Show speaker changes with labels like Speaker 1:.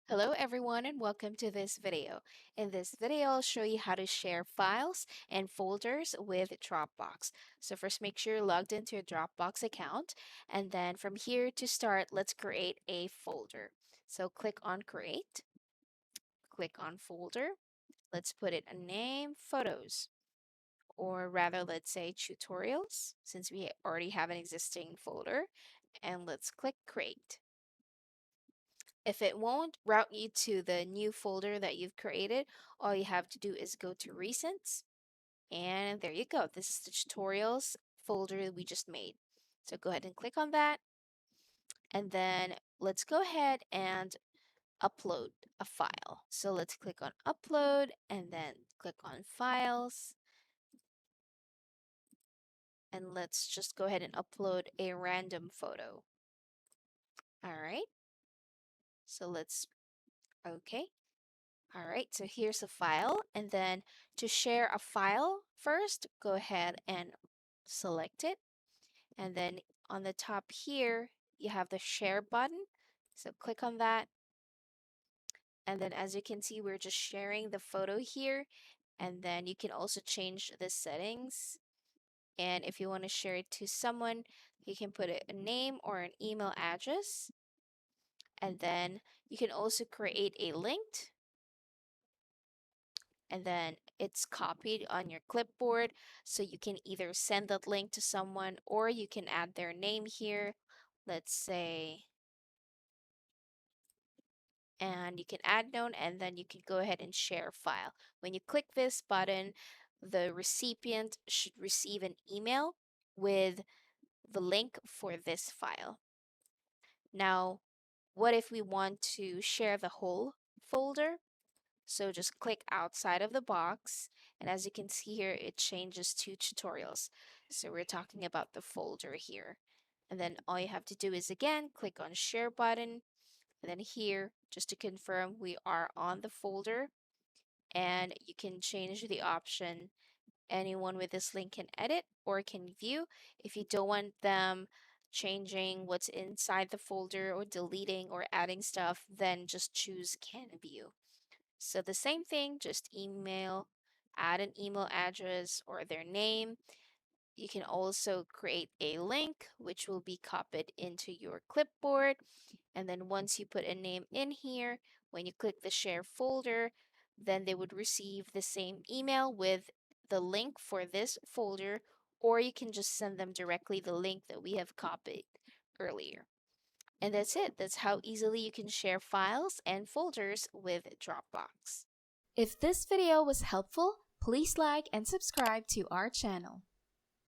Speaker 1: Hello everyone and welcome to this video. In this video, I'll show you how to share files and folders with Dropbox. So first make sure you're logged into your Dropbox account, and then from here to start, let's create a folder. So click on create, click on folder. Let's put it a name, photos, or rather let's say tutorials since we already have an existing folder, and let's click create. If it won't route you to the new folder that you've created, all you have to do is go to Recents, and there you go. This is the tutorials folder we just made. So go ahead and click on that, and then let's go ahead and upload a file. So let's click on Upload, and then click on Files, and let's just go ahead and upload a random photo. All right, so okay. All right, so here's a file, and then to share a file, first go ahead and select it, and then on the top here, you have the share button. So click on that, and then as you can see, we're just sharing the photo here, and then you can also change the settings. And if you want to share it to someone, you can put a name or an email address, and then you can also create a link, and then it's copied on your clipboard, so you can either send that link to someone or you can add their name here, let's say, and you can add known, and then you can go ahead and share file. When you click this button, the recipient should receive an email with the link for this file. Now, what if we want to share the whole folder? So just click outside of the box, and as you can see here, it changes to tutorials. So we're talking about the folder here. And then all you have to do is again, click on share button, and then here, just to confirm we are on the folder, and you can change the option. Anyone with this link can edit or can view. If you don't want them changing what's inside the folder or deleting or adding stuff, then just choose can view. So the same thing, just add an email address or their name. You can also create a link, which will be copied into your clipboard. And then once you put a name in here, when you click the share folder, then they would receive the same email with the link for this folder, or you can just send them directly the link that we have copied earlier. And that's it. That's how easily you can share files and folders with Dropbox. If this video was helpful, please like and subscribe to our channel.